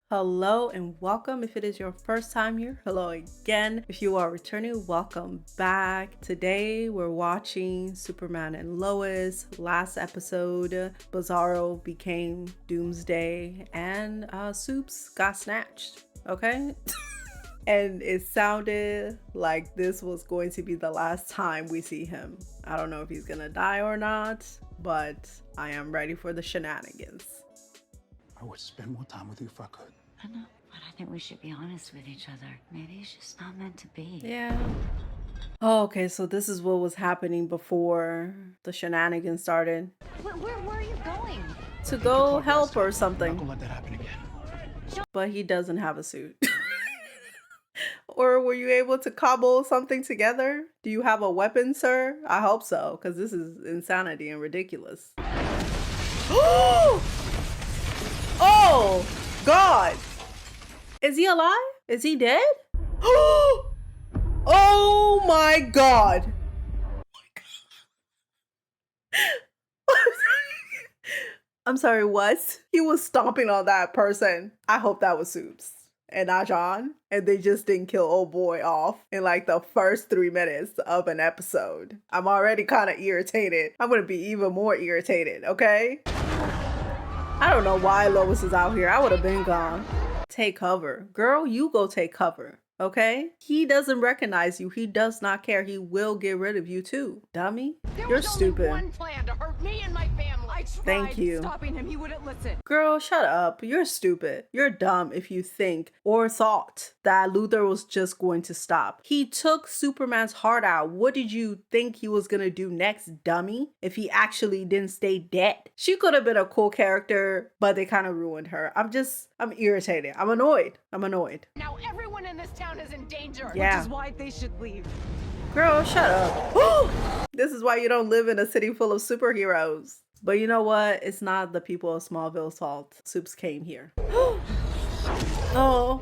Hello and welcome. If it is your first time here, hello again. If you are returning, welcome back. Today we're watching Superman and Lois. Last episode, Bizarro became Doomsday and Soups got snatched. Okay. And it sounded like this was going to be the last time we see him. I don't know if he's gonna die or not, but I am ready for the shenanigans. I would spend more time with you if I could. I know, but I think we should be honest with each other. Maybe it's just not meant to be. Yeah. Oh, okay, so this is what was happening before the shenanigans started. Where are you going? To go help or I'm not something. gonna let that happen again. But he doesn't have a suit. Or were you able to cobble something together? Do you have a weapon, sir? I hope so, because this is insanity and ridiculous. Oh, God. Is he alive? Is he dead? Oh my God. I'm sorry, what? He was stomping on that person. I hope that was Soups and not John. And they just didn't kill old boy off in like the first 3 minutes of an episode. I'm already kind of irritated. I'm going to be even more irritated, okay? I don't know why Lois is out here. I would have been gone. Take cover. Girl, you go take cover. Okay? He doesn't recognize you. He does not care. He will get rid of you too. Dummy. You're stupid. There was only one plan to hurt me and my family. I tried Thank you. stopping him. He wouldn't listen. Girl, shut up. You're stupid. You're dumb if you think or thought that Luthor was just going to stop. He took Superman's heart out. What did you think he was going to do next, dummy? If he actually didn't stay dead. She could have been a cool character, but they kind of ruined her. I'm irritated. I'm annoyed. Now everyone in this town is in danger. Yeah. Which is why they should leave. Girl, shut up. This is why you don't live in a city full of superheroes. But you know what? It's not the people of Smallville's fault. Soups came here. Oh.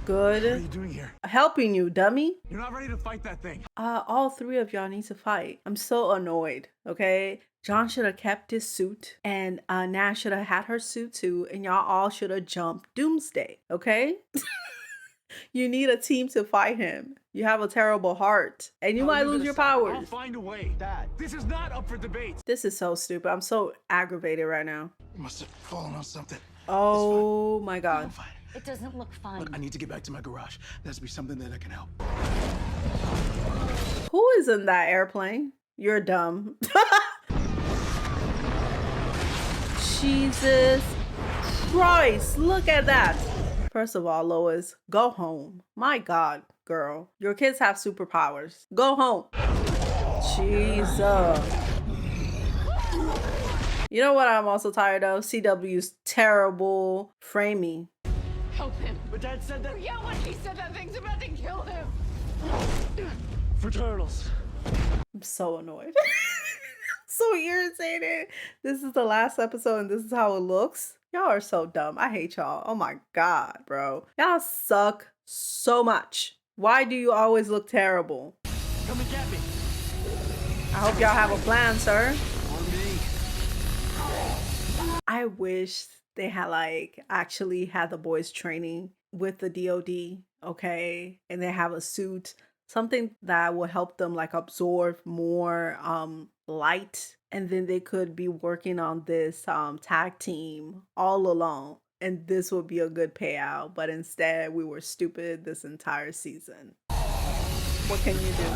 Good. What are you doing here? Helping you, dummy. You're not ready to fight that thing. All 3 of y'all need to fight. I'm so annoyed, okay? John should have kept his suit, and Nash should have had her suit too, and y'all all should have jumped Doomsday, okay? You need a team to fight him. You have a terrible heart, and you might lose your I'll powers. find a way. Dad, this is not up for debate. This is so stupid. I'm so aggravated right now. You must have fallen on something. Oh my God. I'm fine. It doesn't look fun. Look, I need to get back to my garage. There has to be something there that can help. Who is in that airplane? You're dumb. Jesus Christ, look at that. First of all, Lois, go home. My God, girl. Your kids have superpowers. Go home. Jesus. You know what I'm also tired of? CW's terrible framing. Help him. But Dad said that Yeah, when he said that thing's about to kill him. for turtles. I'm so annoyed. So irritated. This is the last episode and this is how it looks. Y'all are so dumb. I hate y'all. Oh my God, bro. Y'all suck so much. Why do you always look terrible? Come and get me. I hope y'all have a plan, sir. On me. I wish they had actually had the boys training with the DOD, okay? And they have a suit, something that will help them absorb more light, and then they could be working on this tag team all alone, and this would be a good payout. But instead we were stupid this entire season. What can you do?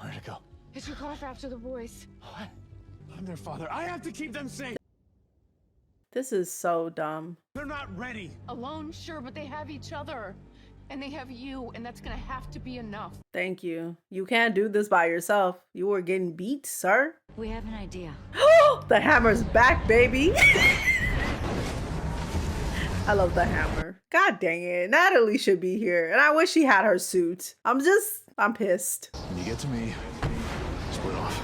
Where'd it go? It took off after the boys. What? I'm their father. I have to keep them safe. This is so dumb. They're not ready. Alone, sure, but they have each other. And they have you, and that's gonna have to be enough. Thank you. You can't do this by yourself. You were getting beat, sir. We have an idea. The hammer's back, baby. I love the hammer. God dang it. Natalie should be here. And I wish she had her suit. I'm pissed. When you get to me, split off.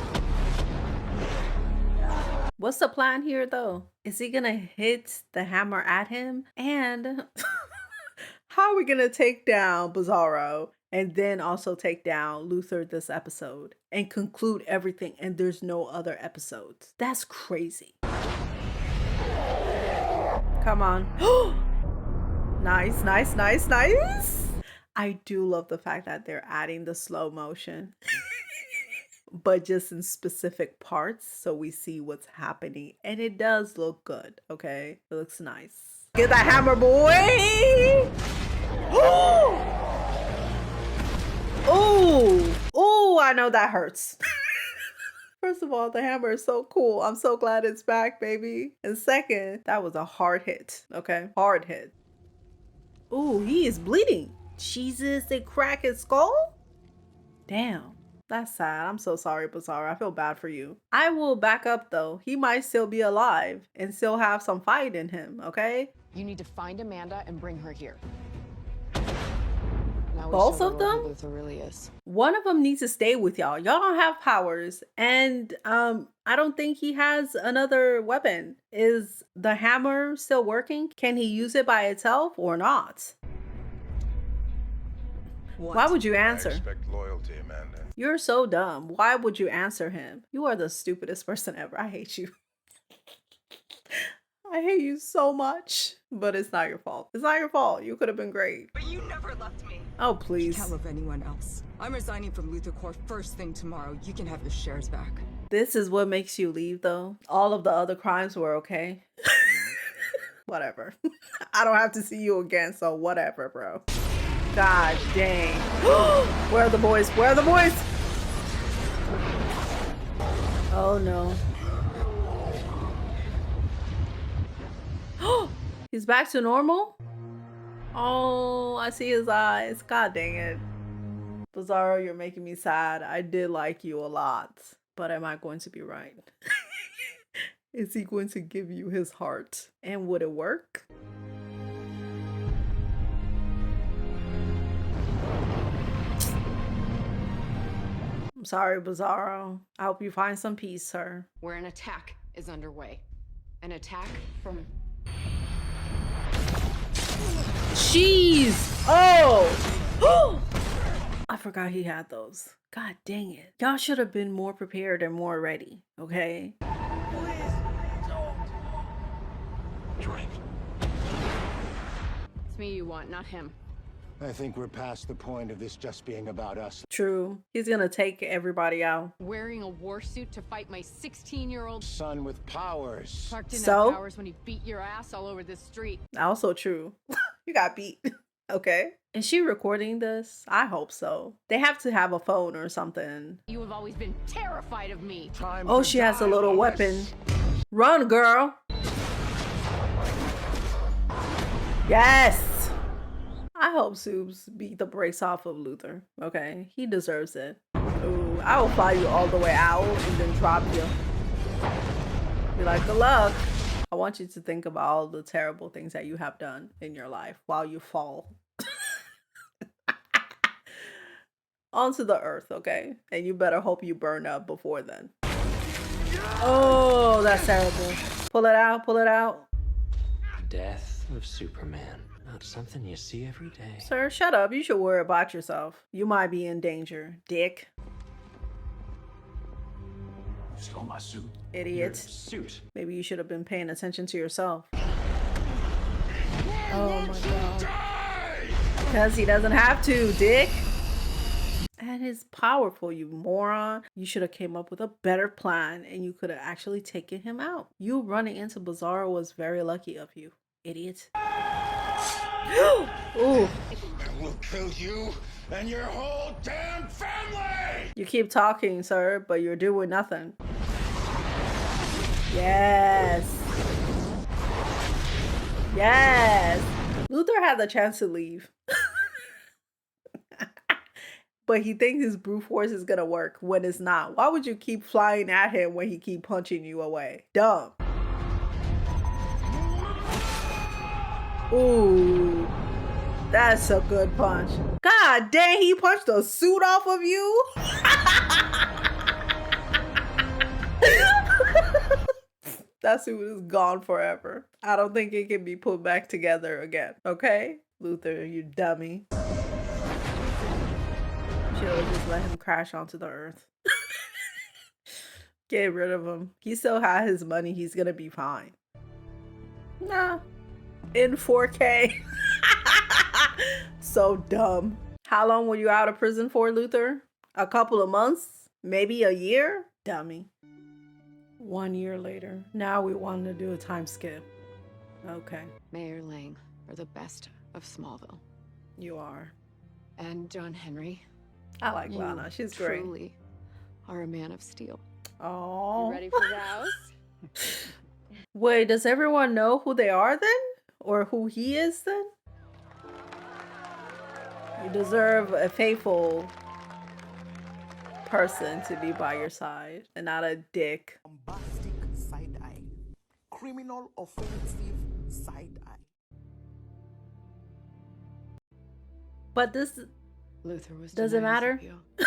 What's the plan here, though? Is he gonna hit the hammer at him? And how are we gonna take down Bizarro and then also take down Luthor this episode and conclude everything, and there's no other episodes. That's crazy. Come on. Nice, nice, nice, nice. I do love the fact that they're adding the slow motion. But just in specific parts so we see what's happening. And it does look good, okay? It looks nice. Get that hammer, boy! Ooh! Ooh, I know that hurts. First of all, the hammer is so cool. I'm so glad it's back, baby. And second, that was a hard hit, okay? Hard hit. Ooh, he is bleeding. Jesus, they crack his skull? Damn. That's sad. I'm so sorry, Bizarro. I feel bad for you. I will back up though. He might still be alive and still have some fight in him, okay? You need to find Amanda and bring her here. Now Both of them? Luthor really is. One of them needs to stay with y'all. Y'all don't have powers. And I don't think he has another weapon. Is the hammer still working? Can he use it by itself or not? What? Why would you answer? I expect loyalty, Amanda. You're so dumb. Why would you answer him? You are the stupidest person ever. I hate you. I hate you so much. But it's not your fault. It's not your fault. You could have been great. But you never left me. Oh, please. You can't love anyone else. I'm resigning from Luthor Corps first thing tomorrow. You can have your shares back. This is what makes you leave, though. All of the other crimes were okay. Whatever. I don't have to see you again, so whatever, bro. God dang. Where are the boys? Where are the boys? Oh no. He's back to normal? Oh, I see his eyes. God dang it. Bizarro, you're making me sad. I did like you a lot. But am I going to be right? Is he going to give you his heart? And would it work? I'm sorry, Bizarro. I hope you find some peace, sir. Where an attack is underway. An attack from... Jeez! Oh! I forgot he had those. God dang it. Y'all should have been more prepared and more ready, okay? Drink. It's me you want, not him. I think we're past the point of this just being about us. True. He's gonna take everybody out. Wearing a war suit to fight my 16-year-old Son with powers. parked in So? that powers when he beat your ass all over this street. Also true. You got beat. Okay. Is she recording this? I hope so. They have to have a phone or something. You have always been terrified of me. Time Oh, to she has a die, little Lois. weapon. Run, girl. Yes. I hope Subs beat the brakes off of Luthor. Okay, he deserves it. Ooh, I will fly you all the way out and then drop you. Be like, good luck. I want you to think about all the terrible things that you have done in your life while you fall. Onto the earth, okay? And you better hope you burn up before then. Oh, that's terrible. Pull it out, pull it out. Death of Superman. Not something you see every day. Sir, shut up. You should worry about yourself. You might be in danger, dick. You stole my suit. Idiot. Suit. Maybe you should have been paying attention to yourself. Oh my god. Because he doesn't have to, dick. And it's powerful, you moron. You should have came up with a better plan and you could have actually taken him out. You running into Bizarro was very lucky of you, idiot. Ooh. I will kill you and your whole damn family! You keep talking, sir, but you're doing nothing. Yes. Yes. Luthor had the chance to leave. But he thinks his brute force is gonna work when it's not. Why would you keep flying at him when he keep punching you away? Dumb. Ooh. That's a good punch. God dang, he punched the suit off of you? That suit is gone forever. I don't think it can be put back together again. Okay? Luthor, you dummy. should have just let him crash onto the earth. Get rid of him. He still has his money. He's gonna be fine. Nah. In 4K. So dumb. How long were you out of prison for, Luthor? A couple of months? Maybe a year? Dummy. 1 year later. Now we want to do a time skip. Okay. Mayor Lang are the best of Smallville. You are. And John Henry. I like You Lana. She's great. truly are a man of steel. Oh. You ready for vows? Wait, does everyone know who they are then? Or who he is then? You deserve a faithful person to be by your side and not a dick. Bombastic side eye. Criminal offensive side eye. But this Luthor was doesn't denied his matter. appeal.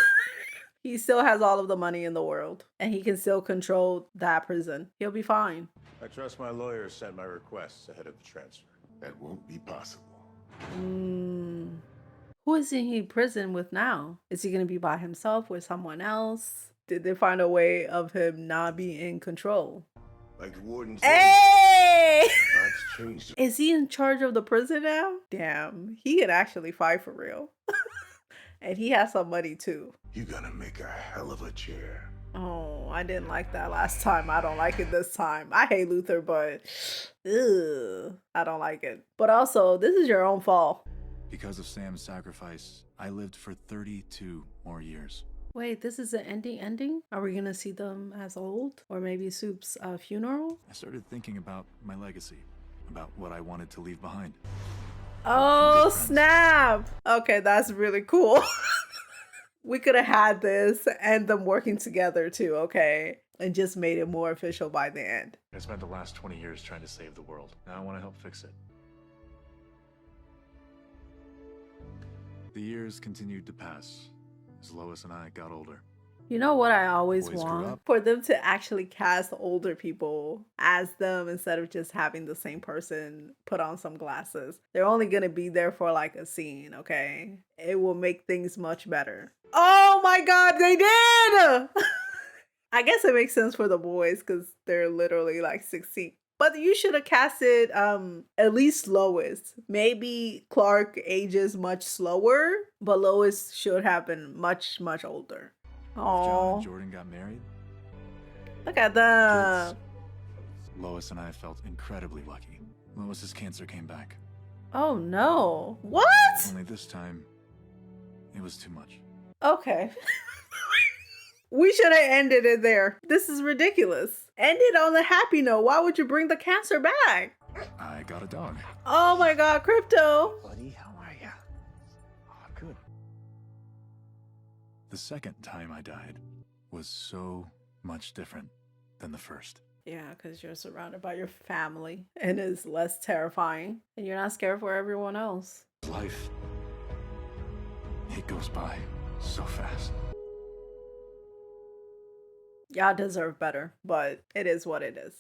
He still has all of the money in the world and he can still control that prison. He'll be fine. I trust my lawyer sent my requests ahead of the transfer. That won't be possible. Who is he in prison with now? Is he going to be by himself with someone else? Did they find a way of him not being in control? Like the warden said, Hey! lots changed. Is he in charge of the prison now? Damn, he can actually fight for real. And he has some money too. You're gonna make a hell of a chair. Oh, I didn't like that last time. I don't like it this time. I hate Luthor, but I don't like it. But also, this is your own fault. Because of Sam's sacrifice, I lived for 32 more years. Wait, this is an ending? Are we gonna see them as old? Or maybe Soup's funeral? I started thinking about my legacy, about what I wanted to leave behind. Oh, snap! Okay, that's really cool. We could have had this and them working together too, okay? And just made it more official by the end. I spent the last 20 years trying to save the world. Now I want to help fix it. The years continued to pass as Lois and I got older. You know what I always Boys grew want? up. For them to actually cast older people as them instead of just having the same person put on some glasses. They're only gonna be there for like a scene, okay? It will make things much better. Oh my god, they did! I guess it makes sense for the boys because they're literally like 16. But you should have casted at least Lois. Maybe Clark ages much slower, but Lois should have been much, much older. John Oh, and Jordan got married. look at them. Kids. Lois and I felt incredibly lucky. Lois's cancer came back. Oh no. What? Only this time, it was too much. Okay. We should have ended it there. This is ridiculous. End it on a happy note. Why would you bring the cancer back? I got a dog. Oh my god, Crypto. Buddy, how are ya? Oh, good. The second time I died was so much different than the first. Yeah, because you're surrounded by your family and it's less terrifying. And you're not scared for everyone else. Life, it goes by so fast. Y'all deserve better, but it is what it is.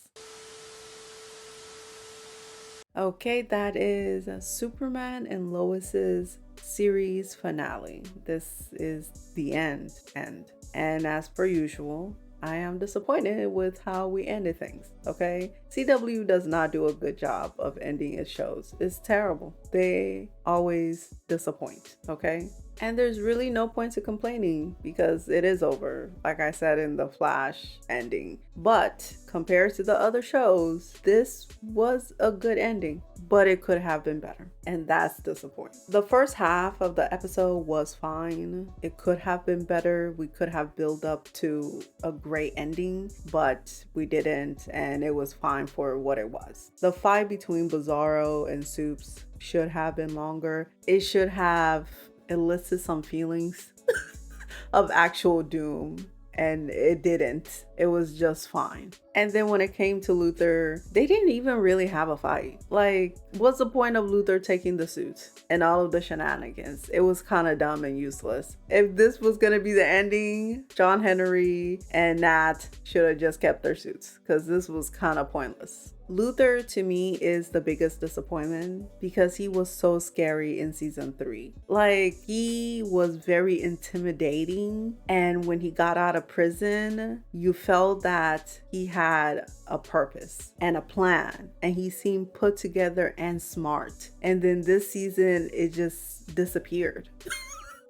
Okay, that is Superman and Lois's series finale. This is the end. And as per usual, I am disappointed with how we ended things, okay? CW does not do a good job of ending its shows. It's terrible. They always disappoint, okay? And there's really no point to complaining because it is over, like I said in the Flash ending. But compared to the other shows, this was a good ending, but it could have been better. And that's disappointing. The first half of the episode was fine. It could have been better. We could have built up to a great ending, but we didn't. And it was fine for what it was. The fight between Bizarro and Soups should have been longer. It should have elicit some feelings of actual doom, and it didn't. It was just fine. And then when it came to Luthor, they didn't even really have a fight. Like, what's the point of Luthor taking the suit and all of the shenanigans? It was kind of dumb and useless. If this was gonna be the ending, John Henry and Nat should have just kept their suits, because this was kind of pointless. Luthor to me is the biggest disappointment because he was so scary in season 3. Like, he was very intimidating, and when he got out of prison, you felt that he had a purpose and a plan, and he seemed put together and smart. And then this season, it just disappeared.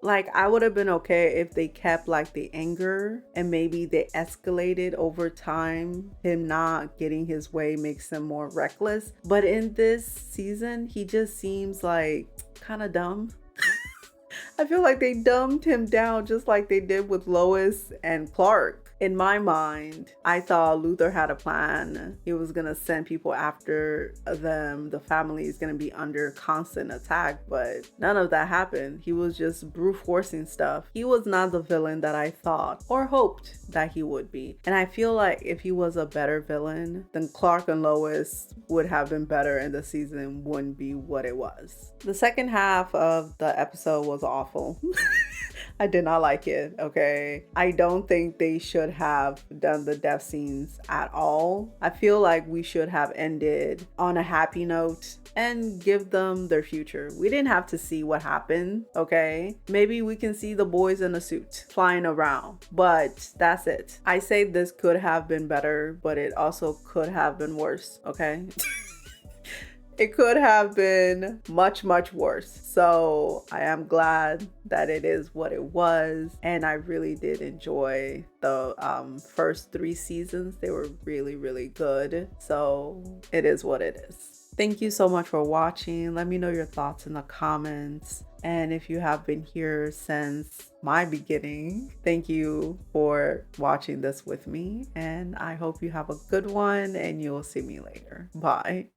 Like, I would have been okay if they kept like the anger and maybe they escalated over time. Him not getting his way makes him more reckless. But in this season, he just seems like kind of dumb. I feel like they dumbed him down just like they did with Lois and Clark. In my mind, I thought Luthor had a plan. He was gonna send people after them. The family is gonna be under constant attack, but none of that happened. He was just brute forcing stuff. He was not the villain that I thought or hoped that he would be. And I feel like if he was a better villain, then Clark and Lois would have been better and the season wouldn't be what it was. The second half of the episode was awful. I did not like it, okay? I don't think they should have done the death scenes at all. I feel like we should have ended on a happy note and give them their future. We didn't have to see what happened, okay? Maybe we can see the boys in a suit flying around, but that's it. I say this could have been better, but it also could have been worse, okay? It could have been much, much worse. So I am glad that it is what it was. And I really did enjoy the first 3 seasons. They were really, really good. So it is what it is. Thank you so much for watching. Let me know your thoughts in the comments. And if you have been here since my beginning, thank you for watching this with me. And I hope you have a good one and you'll see me later. Bye.